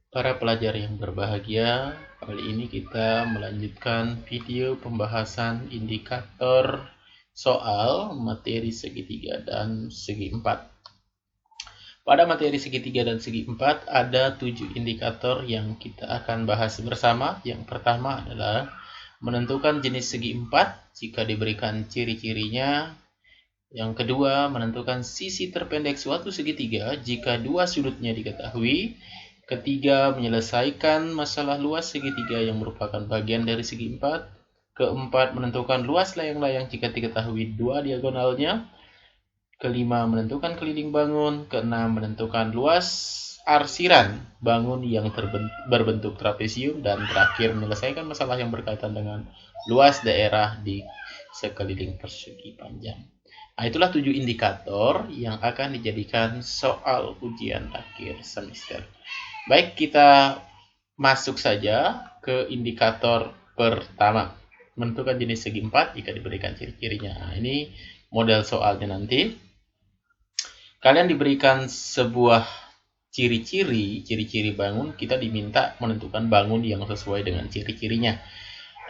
Para pelajar yang berbahagia, kali ini kita melanjutkan video pembahasan indikator soal materi segitiga dan segi empat. Pada materi segitiga dan segi empat ada 7 indikator yang kita akan bahas bersama. Yang pertama adalah menentukan jenis segi empat jika diberikan ciri-cirinya. Yang kedua, menentukan sisi terpendek suatu segitiga jika dua sudutnya diketahui. Ketiga, menyelesaikan masalah luas segitiga yang merupakan bagian dari segi empat. Keempat, menentukan luas layang-layang jika diketahui dua diagonalnya. Kelima, menentukan keliling bangun. Keenam, menentukan luas arsiran bangun yang berbentuk trapesium. Dan terakhir, menyelesaikan masalah yang berkaitan dengan luas daerah di sekeliling persegi panjang. Nah, itulah 7 indikator yang akan dijadikan soal ujian akhir semester. Baik, kita masuk saja ke indikator pertama. Menentukan jenis segi empat jika diberikan ciri-cirinya. Nah, ini model soalnya nanti. Kalian diberikan sebuah ciri-ciri bangun, kita diminta menentukan bangun yang sesuai dengan ciri-cirinya.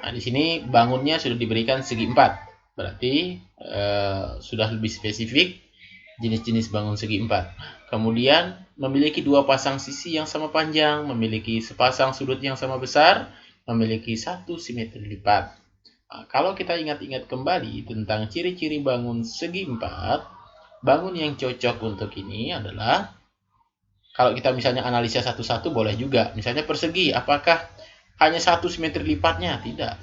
Nah, di sini bangunnya sudah diberikan segi empat. Berarti sudah lebih spesifik jenis-jenis bangun segi empat. Kemudian memiliki dua pasang sisi yang sama panjang, memiliki sepasang sudut yang sama besar, memiliki satu simetri lipat. Nah, kalau kita ingat-ingat kembali tentang ciri-ciri bangun segi empat, bangun yang cocok untuk ini adalah, kalau kita misalnya analisa satu-satu boleh juga. Misalnya persegi, apakah hanya satu simetri lipatnya? Tidak,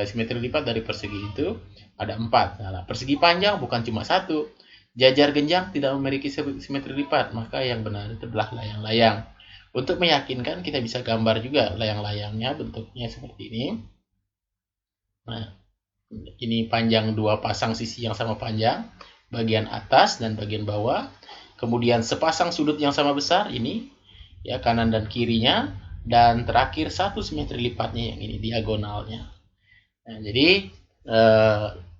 simetri lipat dari persegi itu ada 4. Nah, persegi panjang bukan cuma satu. Jajar genjang tidak memiliki simetri lipat, maka yang benar itu adalah layang-layang. Untuk meyakinkan, kita bisa gambar juga layang-layangnya, bentuknya seperti ini. Nah, ini panjang dua pasang sisi yang sama panjang, bagian atas dan bagian bawah. Kemudian sepasang sudut yang sama besar, ini ya kanan dan kirinya. Dan terakhir satu simetri lipatnya yang ini diagonalnya. Nah, jadi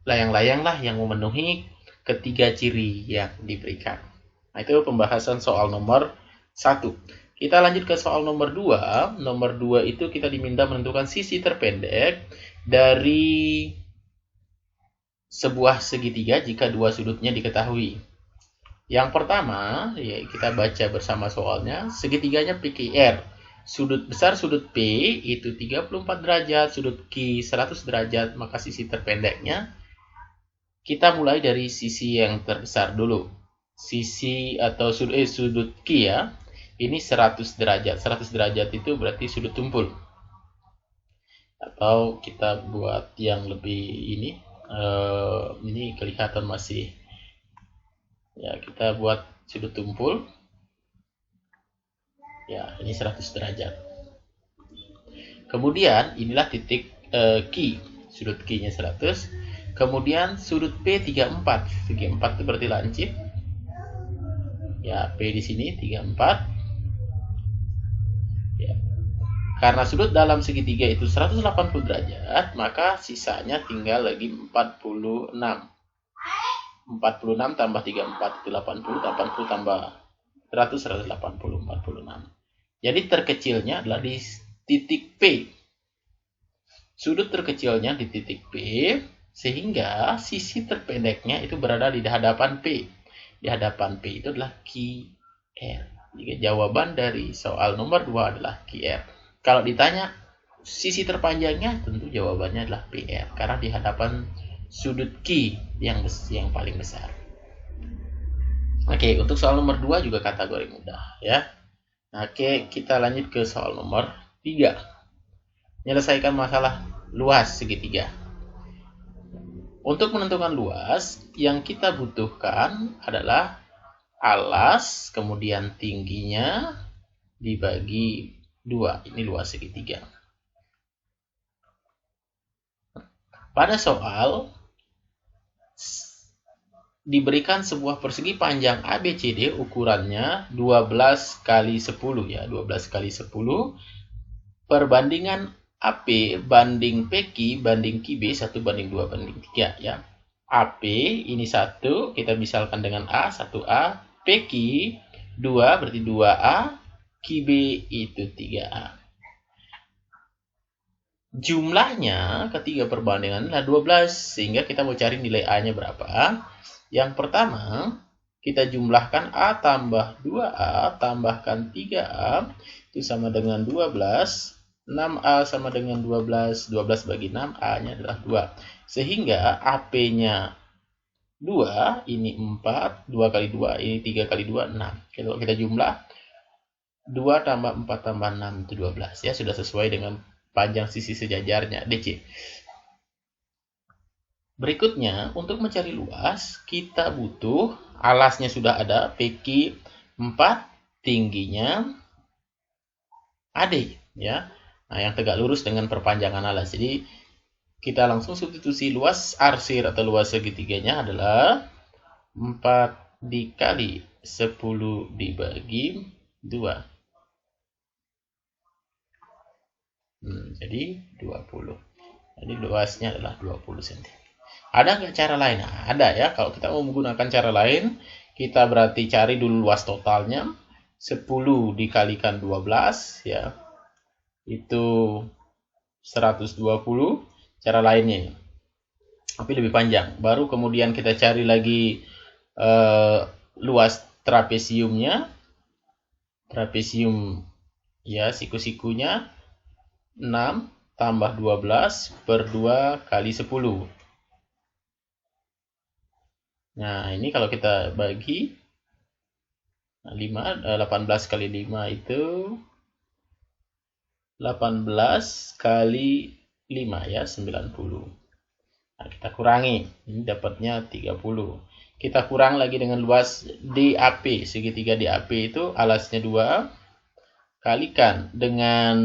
layang-layang lah yang memenuhi ketiga ciri yang diberikan. Nah, itu pembahasan soal nomor 1. Kita lanjut ke soal nomor 2. Nomor 2 itu kita diminta menentukan sisi terpendek dari sebuah segitiga jika dua sudutnya diketahui. Yang pertama, ya kita baca bersama soalnya. Segitiganya PQR. Sudut besar sudut P itu 34 derajat, sudut Q 100 derajat, maka sisi terpendeknya kita mulai dari sisi yang terbesar dulu. Sisi atau sudut Q ya, ini 100 derajat. 100 derajat itu berarti sudut tumpul. Atau kita buat yang lebih ini kelihatan masih. Ya, kita buat sudut tumpul. Ya, ini 100 derajat. Kemudian inilah titik Q, sudut Q-nya 100. Kemudian sudut P 34. 34 itu berarti lancip. Ya, P di sini 34. Ya. Karena sudut dalam segitiga itu 180 derajat, maka sisanya tinggal lagi 46. 46 tambah 34 itu 80, 80 tambah 100, 180, 46. Jadi terkecilnya adalah di titik P. Sudut terkecilnya di titik P, sehingga sisi terpendeknya itu berada di hadapan P. Di hadapan P itu adalah QR. Jadi jawaban dari soal nomor 2 adalah QR. Kalau ditanya sisi terpanjangnya, tentu jawabannya adalah PR. Karena di hadapan sudut Q yang paling besar. Oke, untuk soal nomor 2 juga kategori mudah ya. Oke, kita lanjut ke soal nomor 3. Menyelesaikan masalah luas segitiga. Untuk menentukan luas, yang kita butuhkan adalah alas, kemudian tingginya dibagi 2. Ini luas segitiga. Pada soal diberikan sebuah persegi panjang ABCD, ukurannya 12 kali 10 ya, 12 kali 10. Perbandingan AP banding PQ banding QB 1 banding 2 banding 3 ya. AP ini 1, kita misalkan dengan A, 1A, PQ 2 berarti 2A, Q QB itu 3A. Jumlahnya ketiga perbandingan adalah 12, sehingga kita mau cari nilai A-nya berapa. Yang pertama, kita jumlahkan A tambah 2A tambahkan 3A, itu sama dengan 12. 6A sama dengan 12, 12 bagi 6, A-nya adalah 2. Sehingga AP-nya 2, ini 4, 2 kali 2, ini 3 kali 2, 6. Kalau kita jumlah, 2 tambah 4 tambah 6 itu 12. Ya, sudah sesuai dengan panjang sisi sejajarnya, DC. Berikutnya, untuk mencari luas, kita butuh alasnya sudah ada, PQ 4, tingginya AD. Ya. Nah, yang tegak lurus dengan perpanjangan alas. Jadi, kita langsung substitusi luas arsir atau luas segitiganya adalah 4 dikali 10 dibagi 2. Jadi 20. Jadi luasnya adalah 20 cm. Ada nggak cara lain? Nah, ada ya. Kalau kita mau menggunakan cara lain, kita berarti cari dulu luas totalnya. 10 dikalikan 12 ya. Itu 120. Cara lainnya, tapi lebih panjang. Baru kemudian kita cari lagi luas trapesiumnya. Trapesium ya, siku-sikunya 6 tambah 12 per 2 kali 10. Nah, ini kalau kita bagi 18 kali 5 itu 18 kali 5 ya, 90. Nah, kita kurangi. Ini dapatnya 30. Kita kurang lagi dengan luas DAP. Segitiga DAP itu alasnya 2. Kalikan dengan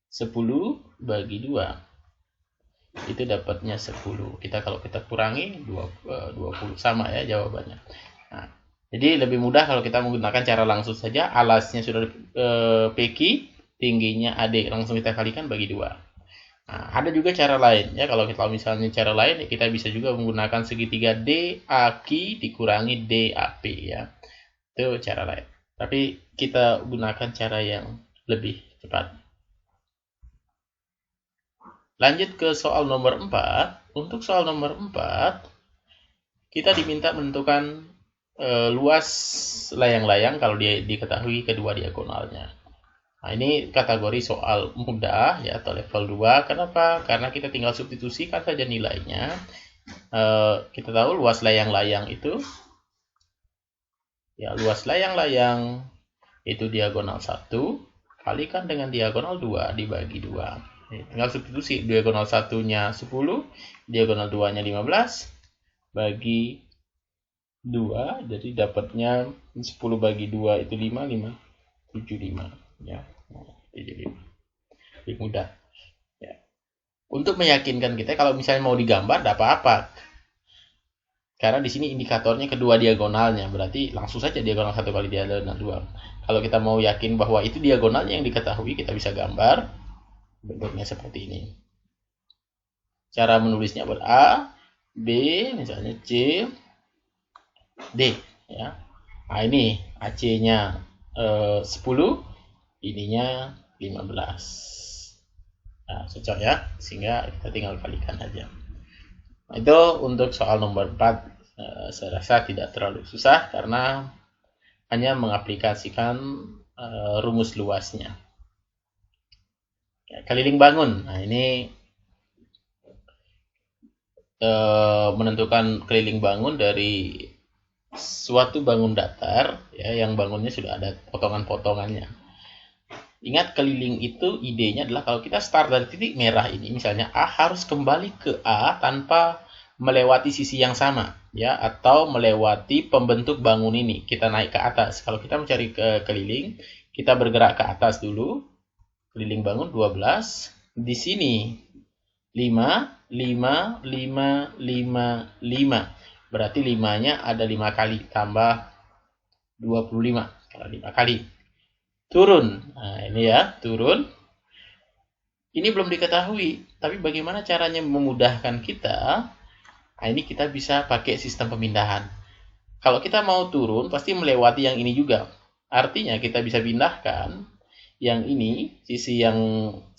10 bagi 2. Itu dapatnya 10. Kalau kita kurangi 20. Sama ya jawabannya. Nah, jadi lebih mudah kalau kita menggunakan cara langsung saja. Alasnya sudah PQ, tingginya AD, langsung kita kalikan bagi 2. Nah, ada juga cara lain ya. Kalau kita misalnya cara lain, kita bisa juga menggunakan segitiga DAQ dikurangi DAP ya. Itu cara lain. Tapi kita gunakan cara yang lebih cepat. Lanjut ke soal nomor 4. Untuk soal nomor 4, kita diminta menentukan luas layang-layang kalau dia diketahui kedua diagonalnya. Nah, ini kategori soal mudah ya, atau level 2. Kenapa? Karena kita tinggal substitusikan saja nilainya. Kita tahu luas layang-layang itu ya, luas layang-layang itu diagonal 1 kalikan dengan diagonal 2 dibagi 2. Tinggal substitusi, diagonal 1-nya 10, diagonal 2-nya 15 bagi 2, jadi dapatnya 10 bagi 2 itu 5, 75 ya. 75. Lebih mudah ya. Untuk meyakinkan kita, kalau misalnya mau digambar tidak apa-apa, karena di sini indikatornya kedua diagonalnya, berarti langsung saja diagonal 1 kali diagonal 2. Kalau kita mau yakin bahwa itu diagonalnya yang diketahui, kita bisa gambar bentuknya seperti ini. Cara menulisnya buat A, B, misalnya C, D ya. Nah, ini AC-nya 10, ininya 15. Nah, cocok ya, sehingga kita tinggal kalikan aja. Nah, itu untuk soal nomor 4. Saya rasa tidak terlalu susah karena hanya mengaplikasikan rumus luasnya. Ya, keliling bangun. Nah, ini menentukan keliling bangun dari suatu bangun datar ya, yang bangunnya sudah ada potongan-potongannya. Ingat, keliling itu idenya adalah kalau kita start dari titik merah ini, misalnya A harus kembali ke A tanpa melewati sisi yang sama ya, atau melewati pembentuk bangun ini, kita naik ke atas. Kalau kita mencari ke keliling, kita bergerak ke atas dulu. Keliling bangun 12. Di sini 5, 5, 5, 5, 5. Berarti 5-nya ada 5 kali, tambah 25. Kalau 5 kali. Turun. Nah, ini ya, turun. Ini belum diketahui, tapi bagaimana caranya memudahkan kita? Nah, ini kita bisa pakai sistem pemindahan. Kalau kita mau turun, pasti melewati yang ini juga. Artinya kita bisa pindahkan yang ini, sisi yang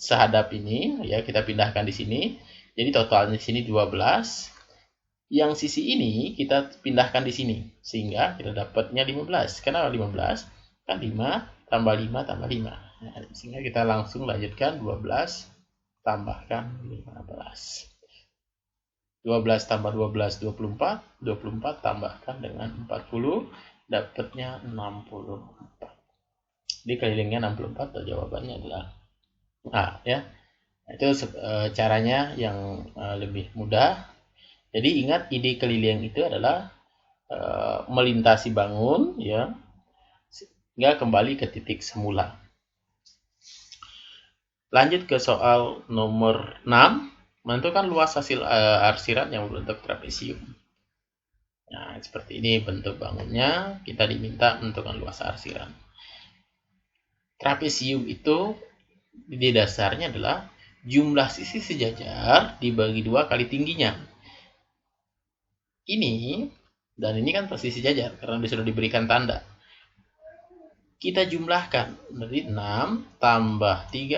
sehadap ini, ya kita pindahkan di sini. Jadi totalnya di sini 12. Yang sisi ini kita pindahkan di sini, sehingga kita dapatnya 15. Kenapa 15? Kan 5 tambah 5 tambah 5. Nah, sehingga kita langsung lanjutkan 12 tambahkan 15. 12 tambah 12, 24. 24 tambahkan dengan 40, dapatnya 64. Dikelilingnya 64, atau jawabannya adalah A, ya. Itu caranya yang lebih mudah. Jadi ingat, ide keliling itu adalah melintasi bangun, ya, hingga kembali ke titik semula. Lanjut ke soal nomor 6, menentukan luas hasil arsiran yang berbentuk trapesium. Nah, seperti ini bentuk bangunnya, kita diminta menentukan luas arsiran. Trapesium itu di dasarnya adalah jumlah sisi sejajar dibagi 2 kali tingginya. Ini dan ini kan pasti sejajar karena sudah diberikan tanda. Kita jumlahkan dari 6 tambah 13,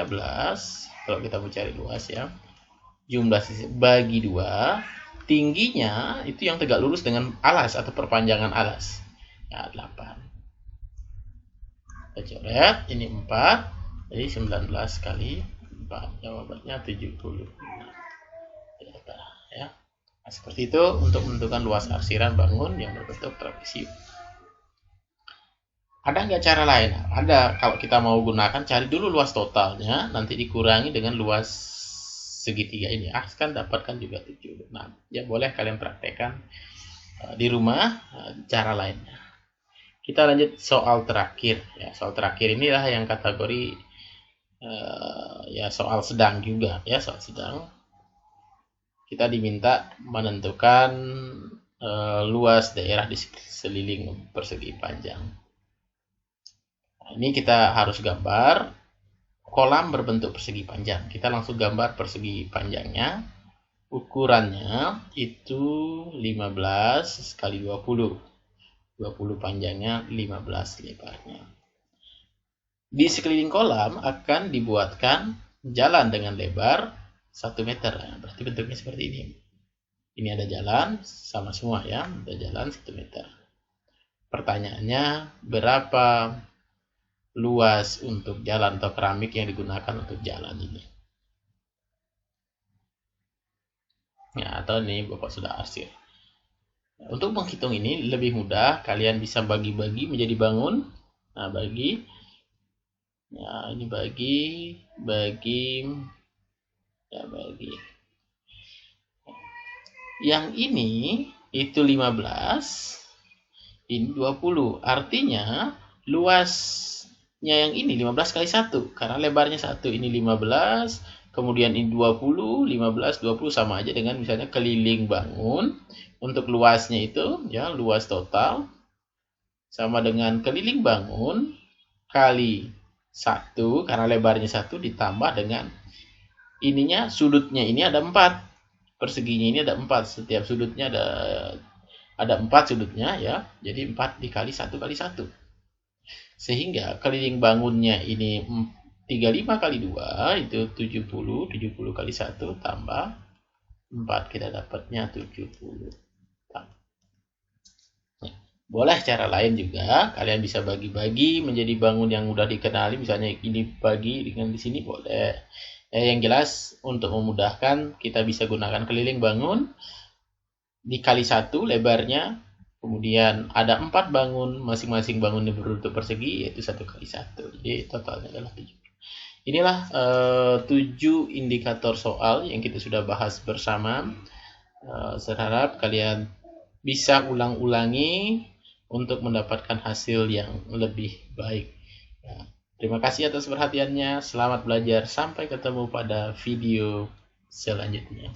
kalau kita mau cari luas, ya. Jumlah sisi bagi 2, tingginya itu yang tegak lurus dengan alas atau perpanjangan alas. Nah, 8. Kita coret, ini 4, jadi 19 kali 4, jawabannya 70. Ya. Nah, seperti itu untuk menentukan luas arsiran bangun yang berbentuk trapesium. Ada nggak cara lain? Ada. Kalau kita mau gunakan, cari dulu luas totalnya, nanti dikurangi dengan luas segitiga ini. Kan dapatkan juga 7. Nah, ya boleh kalian praktekkan di rumah cara lainnya. Kita lanjut soal terakhir. Ya, soal terakhir inilah yang kategori ya soal sedang juga, ya, soal sedang. Kita diminta menentukan luas daerah di sekeliling persegi panjang. Nah, ini kita harus gambar kolam berbentuk persegi panjang. Kita langsung gambar persegi panjangnya. Ukurannya itu 15 kali 20. 20 panjangnya, 15 lebarnya. Di sekeliling kolam akan dibuatkan jalan dengan lebar 1 meter. Nah, berarti bentuknya seperti ini. Ini ada jalan, sama semua, ya. Ada jalan 1 meter. Pertanyaannya, berapa luas untuk jalan atau keramik yang digunakan untuk jalan ini? Ya, atau ini Bapak sudah arsir. Untuk menghitung ini lebih mudah, kalian bisa bagi-bagi menjadi bangun. Nah, bagi. Ya, ini bagi. Ya, bagi. Yang ini itu 15. Ini 20. Artinya luasnya yang ini 15 kali 1. Karena lebarnya 1. Ini 15. Kemudian ini 20. 15, 20 sama aja dengan misalnya keliling bangun. Untuk luasnya itu, ya, luas total sama dengan keliling bangun kali 1, karena lebarnya 1 ditambah dengan ininya, sudutnya ini ada 4. Perseginya ini ada 4. Setiap sudutnya ada 4 sudutnya, ya. Jadi 4 dikali 1 kali 1. Sehingga keliling bangunnya ini 35 kali 2 itu 70. 70 kali 1 tambah 4, kita dapatnya 70. Boleh cara lain juga, kalian bisa bagi-bagi menjadi bangun yang mudah dikenali, misalnya ini bagi dengan di sini boleh. Yang jelas untuk memudahkan kita bisa gunakan keliling bangun dikali 1 lebarnya, kemudian ada 4 bangun, masing-masing bangunnya berbentuk persegi, yaitu 1 kali 1. Jadi totalnya adalah 7. Inilah 7 indikator soal yang kita sudah bahas bersama. Saya harap kalian bisa ulang-ulangi untuk mendapatkan hasil yang lebih baik. Ya, terima kasih atas perhatiannya. Selamat belajar. Sampai ketemu pada video selanjutnya.